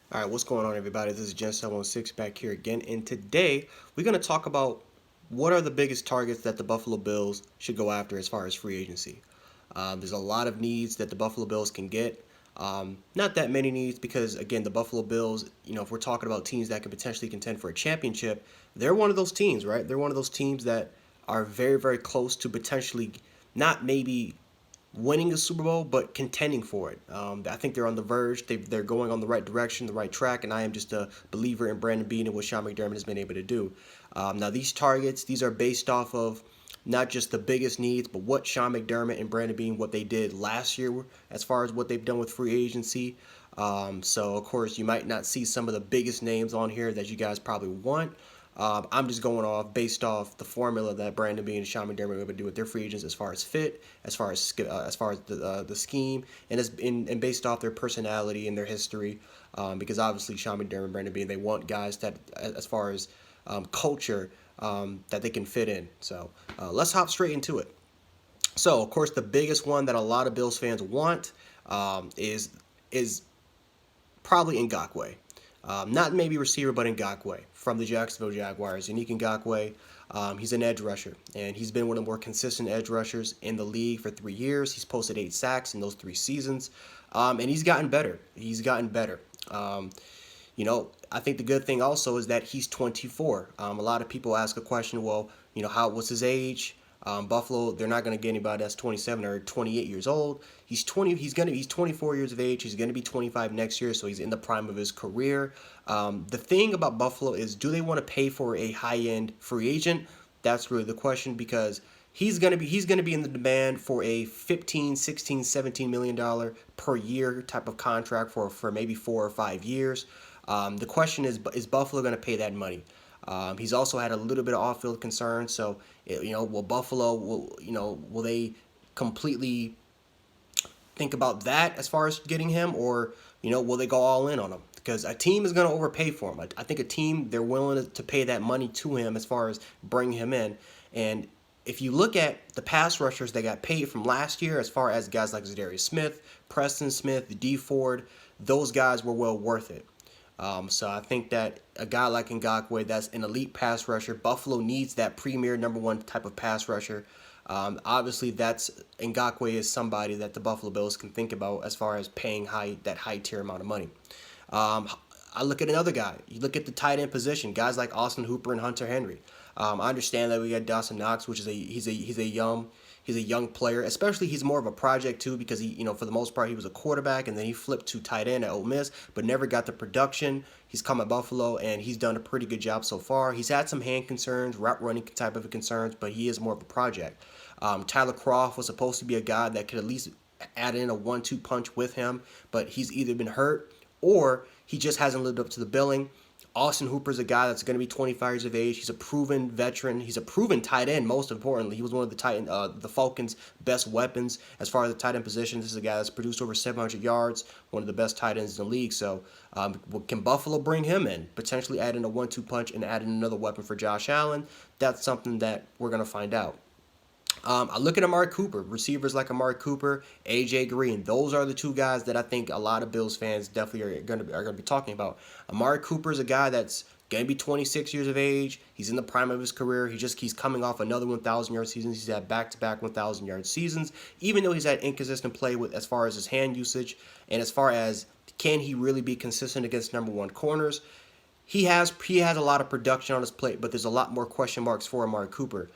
All right, what's going on, everybody? This is Gen716 back here again, and today we're going to talk about what are the biggest targets that the Buffalo Bills should go after as far as free agency. There's a lot of needs that the Buffalo Bills can get. Not that many needs because, again, the Buffalo Bills, if we're talking about teams that could potentially contend for a championship, they're one of those teams, right? They're one of those teams that are very, very close to potentially not maybe winning a Super Bowl, but contending for it. I think they're on the verge. They're going on the right direction, the right track, and I am just a believer in Brandon Beane and what Sean McDermott has been able to do. Now, these targets, these are based off of not just the biggest needs, but what Sean McDermott and Brandon Beane, what they did last year as far as what they've done with free agency. So, of course, you might not see some of the biggest names on here that you guys probably want. I'm just going off based off the formula that Brandon Beane and Sean McDermott were able to do with their free agents as far as fit, as far as the scheme, and based off their personality and their history. Because obviously Sean McDermott and Brandon Beane, they want guys that as far as culture that they can fit in. So let's hop straight into it. So of course the biggest one that a lot of Bills fans want is probably Ngakwe. Not maybe receiver, but Ngakwe from the Jacksonville Jaguars. Unique Ngakwe, he's an edge rusher, and he's been one of the more consistent edge rushers in the league for 3 years. He's posted 8 sacks in those 3 seasons, and he's gotten better. He's gotten better. I think the good thing also is that he's 24. A lot of people ask a question, well, what's his age? Buffalo, they're not going to get anybody that's 27 or 28 years old. He's 20. He's 24 years of age. He's going to be 25 next year, so he's in the prime of his career. The thing about Buffalo is, do they want to pay for a high-end free agent? That's really the question because he's gonna be in the demand for a 15, 16, 17 million dollar per year type of contract for maybe 4 or 5 years. The question is Buffalo going to pay that money? He's also had a little bit of off-field concerns, so will Buffalo will they completely think about that as far as getting him, or will they go all in on him? Because a team is going to overpay for him. I think a team, they're willing to pay that money to him as far as bringing him in. And if you look at the pass rushers that got paid from last year, as far as guys like Zadarius Smith, Preston Smith, D Ford, those guys were well worth it. So I think that a guy like Ngakwe, that's an elite pass rusher. Buffalo needs that premier number one type of pass rusher. Obviously, that's Ngakwe is somebody that the Buffalo Bills can think about as far as paying that high tier amount of money. Um, I look at another guy. You look at the tight end position, guys like Austin Hooper and Hunter Henry. I understand that we got Dawson Knox, which is he's a young player. Especially he's more of a project too because he for the most part he was a quarterback and then he flipped to tight end at Ole Miss, but never got the production. He's come at Buffalo and he's done a pretty good job so far. He's had some hand concerns, route running type of concerns, but he is more of a project. Tyler Croft was supposed to be a guy that could at least add in a 1-2 punch with him, but he's either been hurt or he just hasn't lived up to the billing. Austin Hooper's a guy that's going to be 25 years of age. He's a proven veteran. He's a proven tight end. Most importantly, he was one of the Falcons' best weapons as far as the tight end position. This is a guy that's produced over 700 yards, one of the best tight ends in the league. So, can Buffalo bring him in, potentially add in a 1-2 punch and add in another weapon for Josh Allen? That's something that we're going to find out. I look at Amari Cooper, receivers like Amari Cooper, AJ Green. Those are the two guys that I think a lot of Bills fans definitely are going to be talking about. Amari Cooper is a guy that's going to be 26 years of age. He's in the prime of his career. He's coming off another 1,000-yard season. He's had back-to-back 1,000-yard seasons. Even though he's had inconsistent play with as far as his hand usage and as far as can he really be consistent against number one corners, he has a lot of production on his plate, but there's a lot more question marks for Amari Cooper.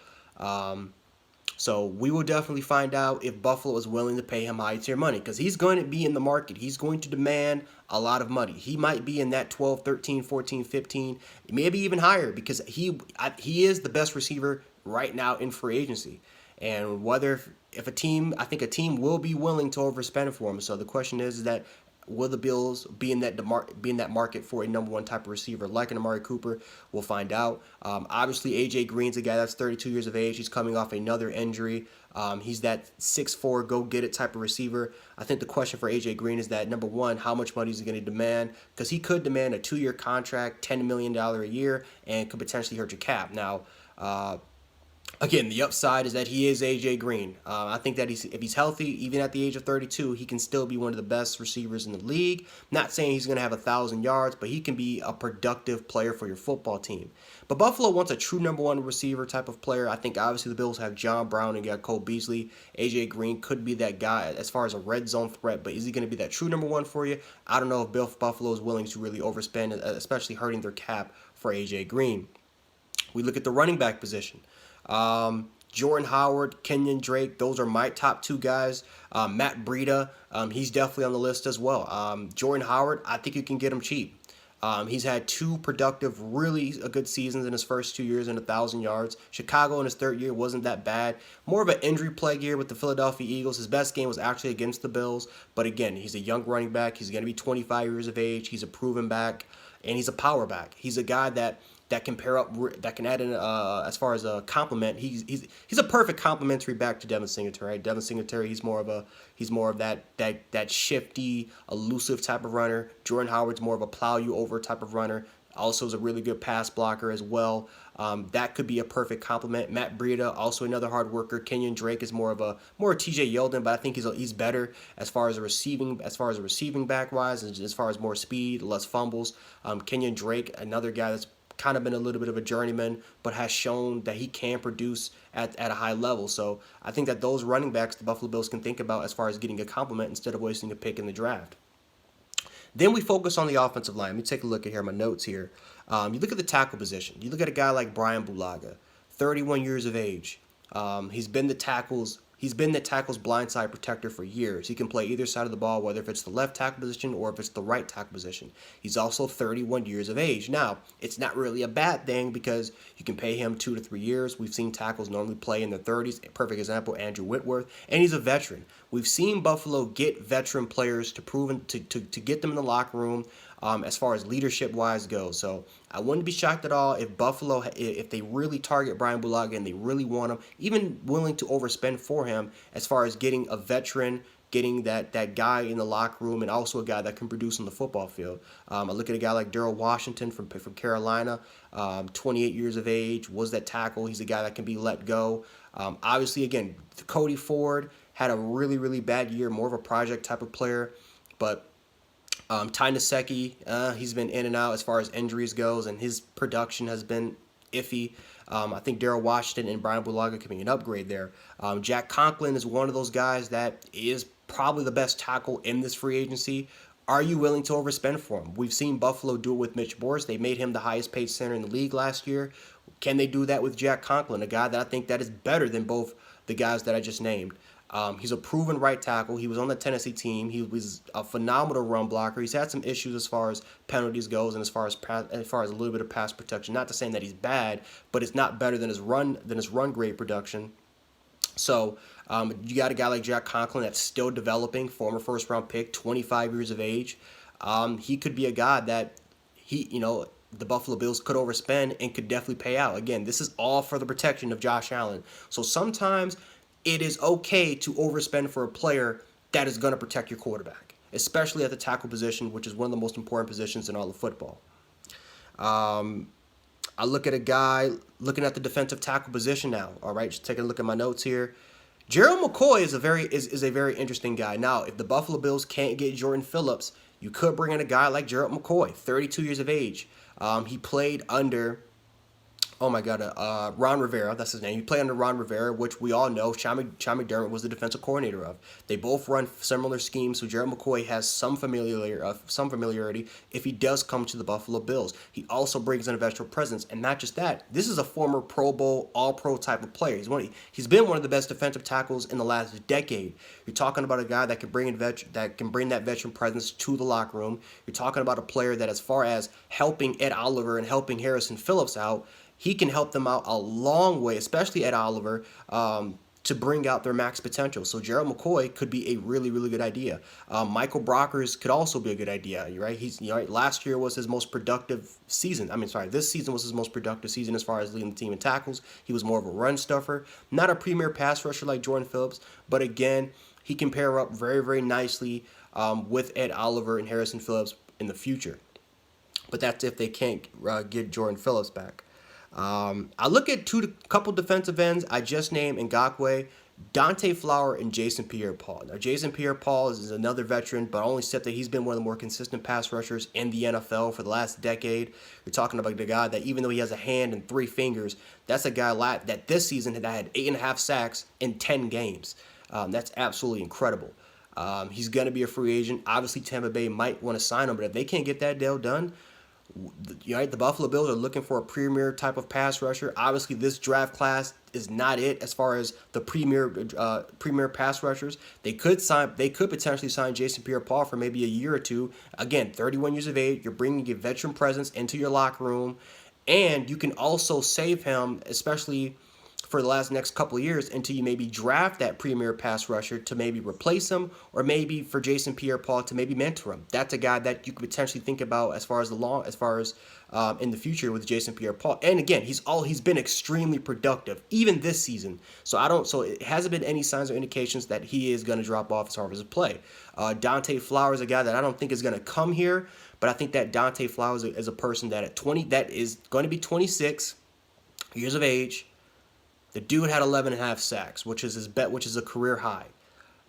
So we will definitely find out if Buffalo is willing to pay him high tier money because he's going to be in the market. He's going to demand a lot of money. He might be in that 12, 13, 14, 15, maybe even higher because he is the best receiver right now in free agency. And whether if a team, I think a team will be willing to overspend for him. So the question is that will the Bills be in that market for a number one type of receiver like an Amari Cooper? We'll find out. Obviously, AJ Green's a guy that's 32 years of age. He's coming off another injury. He's that 6'4", go get it type of receiver. I think the question for AJ Green is that number one, how much money is he going to demand? Because he could demand a 2-year contract, $10 million a year, and could potentially hurt your cap. Now, Again, the upside is that he is AJ Green. I think that if he's healthy, even at the age of 32, he can still be one of the best receivers in the league. Not saying he's going to have 1,000 yards, but he can be a productive player for your football team. But Buffalo wants a true number one receiver type of player. I think obviously the Bills have John Brown and got Cole Beasley. AJ Green could be that guy as far as a red zone threat, but is he going to be that true number one for you? I don't know if Buffalo is willing to really overspend, especially hurting their cap for AJ Green. We look at the running back position. Jordan Howard, Kenyon Drake, those are my top two guys. Matt Breida, he's definitely on the list as well. Jordan Howard, I think you can get him cheap. He's had two productive, really good seasons in his first 2 years and 1,000 yards. Chicago in his third year wasn't that bad. More of an injury plague year with the Philadelphia Eagles. His best game was actually against the Bills. But again, he's a young running back. He's going to be 25 years of age. He's a proven back, and he's a power back. He's a guy that can pair up, that can add in as far as a compliment. He's a perfect complementary back to Devin Singletary. Right? Devin Singletary, he's more of that shifty, elusive type of runner. Jordan Howard's more of a plow you over type of runner. Also is a really good pass blocker as well. That could be a perfect complement. Matt Breida, also another hard worker. Kenyon Drake is more TJ Yeldon, but I think he's better as far as a receiving back wise, as far as more speed, less fumbles. Kenyon Drake, another guy that's kind of been a little bit of a journeyman, but has shown that he can produce at a high level. So I think that those running backs the Buffalo Bills can think about as far as getting a compliment instead of wasting a pick in the draft. Then we focus on the offensive line. Let me take a look at here, my notes here. You look at the tackle position. You look at a guy like Brian Bulaga, 31 years of age. He's been the tackle's blindside protector for years. He can play either side of the ball, whether if it's the left tackle position or if it's the right tackle position. He's also 31 years of age. Now, it's not really a bad thing because you can pay him 2 to 3 years. We've seen tackles normally play in their 30s. Perfect example, Andrew Whitworth. And he's a veteran. We've seen Buffalo get veteran players to get them in the locker room as far as leadership-wise goes. So I wouldn't be shocked at all if Buffalo, if they really target Brian Bulaga and they really want him, even willing to overspend for him as far as getting a veteran, getting that guy in the locker room, and also a guy that can produce on the football field. I look at a guy like Daryl Washington from Carolina, 28 years of age, was that tackle. He's a guy that can be let go. Obviously, again, Cody Ford had a really, really bad year, more of a project type of player, but Ty Nsekhe, he's been in and out as far as injuries goes, and his production has been iffy. I think Daryl Washington and Brian Bulaga could be an upgrade there. Jack Conklin is one of those guys that is probably the best tackle in this free agency. Are you willing to overspend for him? We've seen Buffalo do it with Mitch Morse. They made him the highest paid center in the league last year. Can they do that with Jack Conklin, a guy that I think that is better than both the guys that I just named? He's a proven right tackle. He was on the Tennessee team. He was a phenomenal run blocker. He's had some issues as far as penalties goes and as far as a little bit of pass protection. Not to say that he's bad, but it's not better than his run grade production. So you got a guy like Jack Conklin that's still developing, former first round pick, 25 years of age. He could be a guy that the Buffalo Bills could overspend and could definitely pay out. Again, this is all for the protection of Josh Allen. So sometimes it is okay to overspend for a player that is going to protect your quarterback, especially at the tackle position, which is one of the most important positions in all of football. I look at a guy looking at the defensive tackle position now. All right, just taking a look at my notes here. Gerald McCoy is a very interesting guy. Now, if the Buffalo Bills can't get Jordan Phillips, you could bring in a guy like Gerald McCoy, 32 years of age. He played under Ron Rivera, that's his name. He played under Ron Rivera, which we all know Sean McDermott was the defensive coordinator of. They both run similar schemes, so Gerald McCoy has some familiarity if he does come to the Buffalo Bills. He also brings in a veteran presence, and not just that, this is a former Pro Bowl, All-Pro type of player. He's been one of the best defensive tackles in the last decade. You're talking about a guy that can bring that veteran presence to the locker room. You're talking about a player that, as far as helping Ed Oliver and helping Harrison Phillips out, he can help them out a long way, especially Ed Oliver, to bring out their max potential. So Gerald McCoy could be a really, really good idea. Michael Brockers could also be a good idea, right? Last year was his most productive season. This season was his most productive season as far as leading the team in tackles. He was more of a run stuffer, not a premier pass rusher like Jordan Phillips, but again, he can pair up very, very nicely with Ed Oliver and Harrison Phillips in the future. But that's if they can't get Jordan Phillips back. I look at couple defensive ends. I just named Ngakoue, Dante Flower, and Jason Pierre-Paul. Now, Jason Pierre-Paul is another veteran, but only said that he's been one of the more consistent pass rushers in the NFL for the last decade. You're talking about the guy that even though he has a hand and 3 fingers, that's a guy that this season had 8.5 sacks in 10 games. That's absolutely incredible. He's going to be a free agent. Obviously, Tampa Bay might want to sign him, but if they can't get that deal done, the Buffalo Bills are looking for a premier type of pass rusher. Obviously, this draft class is not it as far as the premier pass rushers. They could potentially sign Jason Pierre-Paul for maybe a year or two. Again, 31 years of age. You're bringing a veteran presence into your locker room, and you can also save him, especially for the next couple of years, until you maybe draft that premier pass rusher to maybe replace him, or maybe for Jason Pierre-Paul to maybe mentor him. That's a guy that you could potentially think about as far as in the future with Jason Pierre-Paul. And again, he's been extremely productive even this season. So it hasn't been any signs or indications that he is going to drop off as far as his play. Dante Flowers is a guy that I don't think is going to come here, but I think that Dante Flowers is a person that at 20 that is going to be 26 years of age. The dude had 11.5 sacks, which is a career high.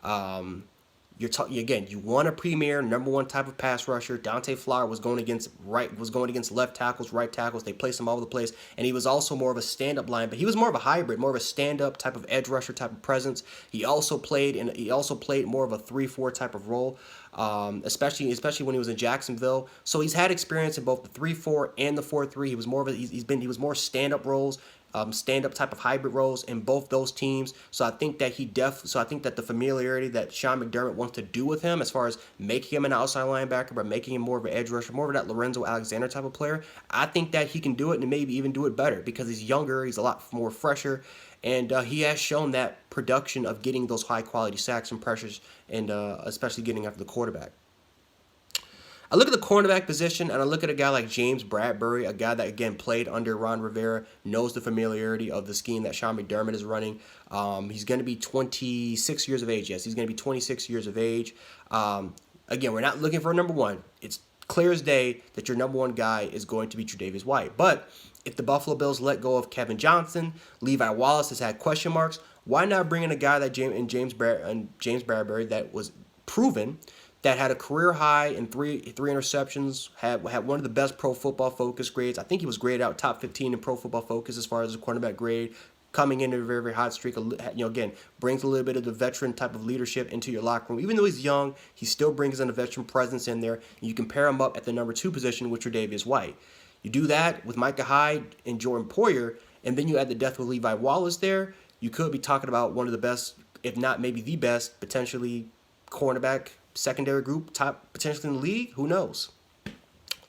Again, you want a premier number one type of pass rusher. Dante Flower was going against left tackles, right tackles. They placed him all over the place, and he was also more of a stand-up line, but he was more of a hybrid, more of a stand-up type of edge rusher type of presence. He also played more of a 3-4 type of role, especially when he was in Jacksonville. So he's had experience in both the 3-4 and the 4-3. He was more stand-up roles. Stand-up type of hybrid roles in both those teams. So I think that the familiarity that Sean McDermott wants to do with him, as far as making him an outside linebacker, but making him more of an edge rusher, more of that Lorenzo Alexander type of player, I think that he can do it and maybe even do it better because he's younger, he's a lot more fresher, and he has shown that production of getting those high-quality sacks and pressures, and especially getting after the quarterback. I look at the cornerback position, and I look at a guy like James Bradbury, a guy that, again, played under Ron Rivera, knows the familiarity of the scheme that Sean McDermott is running. He's going to be 26 years of age. Yes, he's going to be 26 years of age. Again, we're not looking for a number one. It's clear as day that your number one guy is going to be Tre'Davious White. But if the Buffalo Bills let go of Kevin Johnson, Levi Wallace has had question marks, why not bring in a guy like James Bradbury that was proven, that had a career high in three interceptions, had one of the best Pro Football Focus grades. I think he was graded out top 15 in Pro Football Focus as far as a cornerback grade. Coming into a very, very hot streak, again, brings a little bit of the veteran type of leadership into your locker room. Even though he's young, he still brings in a veteran presence in there. And you can pair him up at the number 2 position with Tre'Davious White. You do that with Micah Hyde and Jordan Poyer, and then you add the depth with Levi Wallace there. You could be talking about one of the best, if not maybe the best, potentially cornerback secondary group, top potentially in the league. Who knows?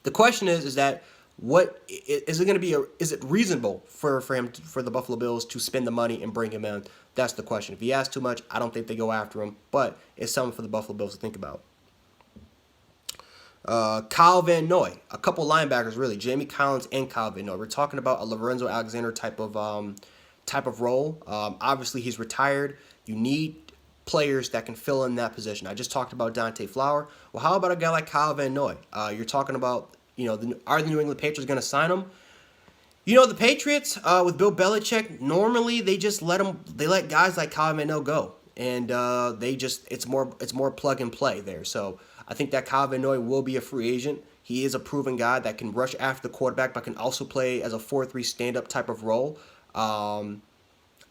The question is that what is it going to be? Is it reasonable for the Buffalo Bills to spend the money and bring him in? That's the question. If he asks too much, I don't think they go after him. But it's something for the Buffalo Bills to think about. Kyle Van Noy, a couple linebackers really, Jamie Collins and Kyle Van Noy. We're talking about a Lorenzo Alexander type of role. Obviously, he's retired. You need players that can fill in that position. I just talked about Dante Flower. Well, how about a guy like Kyle Van Noy? You're talking about, are the New England Patriots going to sign him? The Patriots with Bill Belichick, normally they just let guys like Kyle Van Noy go, and it's more plug and play there. So I think that Kyle Van Noy will be a free agent. He is a proven guy that can rush after the quarterback, but can also play as a 4-3 stand-up type of role.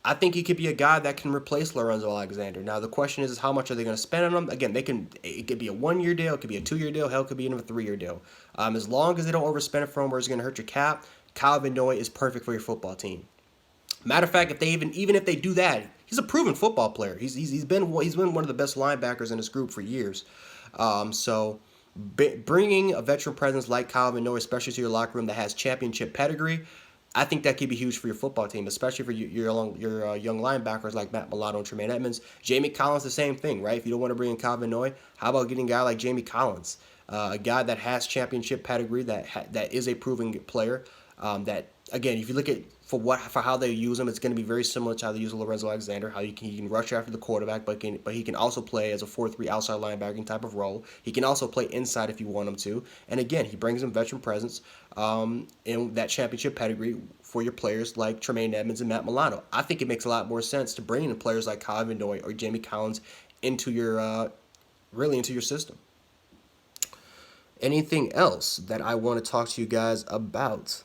I think he could be a guy that can replace Lorenzo Alexander. Now, the question is how much are they going to spend on him? Again, it could be a 1-year deal, it could be a 2-year deal, hell, it could be even a 3-year deal. As long as they don't overspend it for him where it's going to hurt your cap, Kyle Van Noy is perfect for your football team. Matter of fact, if they even if they do that, he's a proven football player. He's been one of the best linebackers in this group for years. Bringing a veteran presence like Kyle Van Noy, especially to your locker room that has championship pedigree, I think that could be huge for your football team, especially for your young linebackers like Matt Milano and Tremaine Edmonds. Jamie Collins, the same thing, right? If you don't want to bring in Kyle Van Noy, how about getting a guy like Jamie Collins, a guy that has championship pedigree, that is a proven player, that again, if you look at for how they use him, it's going to be very similar to how they use Lorenzo Alexander. How he can rush after the quarterback, but he can also play as a 4-3 outside linebacking type of role. He can also play inside if you want him to. And again, he brings in veteran presence in that championship pedigree for your players like Tremaine Edmonds and Matt Milano. I think it makes a lot more sense to bring in players like Kyle Van Noy or Jamie Collins into your really into your system. Anything else that I want to talk to you guys about?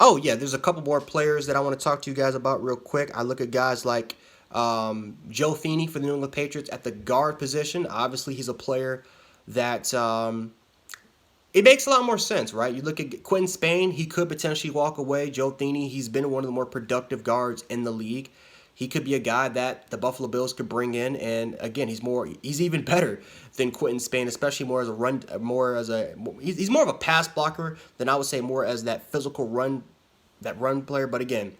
Oh yeah, there's a couple more players that I want to talk to you guys about real quick. I look at guys like Joe Thuney for the New England Patriots at the guard position. Obviously, he's a player that it makes a lot more sense, right? You look at Quentin Spain, he could potentially walk away. Joe Thuney, he's been one of the more productive guards in the league. He could be a guy that the Buffalo Bills could bring in, and again, he's even better than Quentin Spain, especially he's more of a pass blocker than I would say more as that physical run player. But again,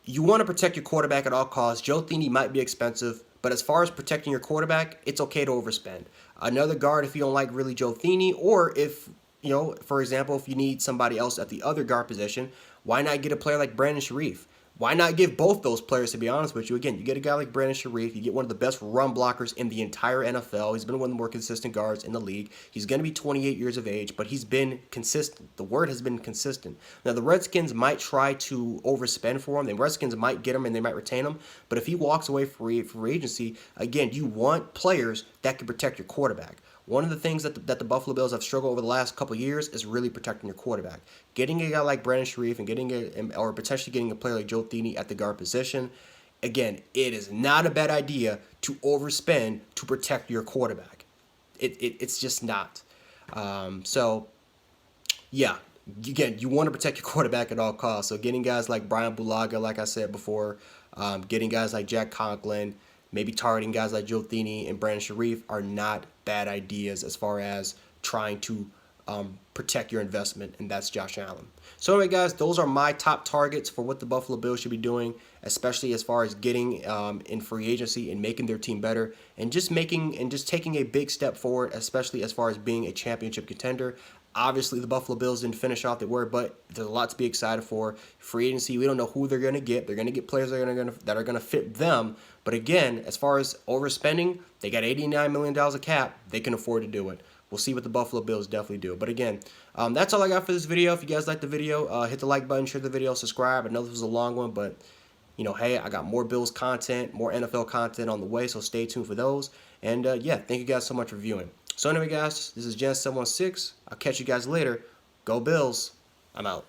you want to protect your quarterback at all costs. Joe Thuney might be expensive, but as far as protecting your quarterback, it's okay to overspend. Another guard if you don't like really Joe Thuney, or if, for example, if you need somebody else at the other guard position, why not get a player like Brandon Sharif? Why not give both those players, to be honest with you? Again, you get a guy like Brandon Sharif, you get one of the best run blockers in the entire NFL. He's been one of the more consistent guards in the league. He's going to be 28 years of age, but he's been consistent. The word has been consistent. Now, the Redskins might try to overspend for him. The Redskins might get him and they might retain him. But if he walks away for free agency, again, you want players that can protect your quarterback. One of the things that the Buffalo Bills have struggled over the last couple of years is really protecting your quarterback. Getting a guy like Brandon Sharif and or potentially getting a player like Joe Thuney at the guard position, again, it is not a bad idea to overspend to protect your quarterback. It's just not. So, yeah, again, you want to protect your quarterback at all costs. So getting guys like Brian Bulaga, like I said before, getting guys like Jack Conklin, maybe targeting guys like Joe Thuney and Brandon Sharif are not bad ideas as far as trying to protect your investment, and that's Josh Allen. So anyway, guys, those are my top targets for what the Buffalo Bills should be doing, especially as far as getting in free agency and making their team better, and just taking a big step forward, especially as far as being a championship contender. Obviously, the Buffalo Bills didn't finish off the word, but there's a lot to be excited for. Free agency, we don't know who they're going to get. They're going to get players that are going to fit them. But again, as far as overspending, they got $89 million of cap. They can afford to do it. We'll see what the Buffalo Bills definitely do. But again, that's all I got for this video. If you guys like the video, hit the like button, share the video, subscribe. I know this was a long one, but hey, I got more Bills content, more NFL content on the way, so stay tuned for those. And yeah, thank you guys so much for viewing. So anyway, guys, this is Gen 716. I'll catch you guys later. Go Bills. I'm out.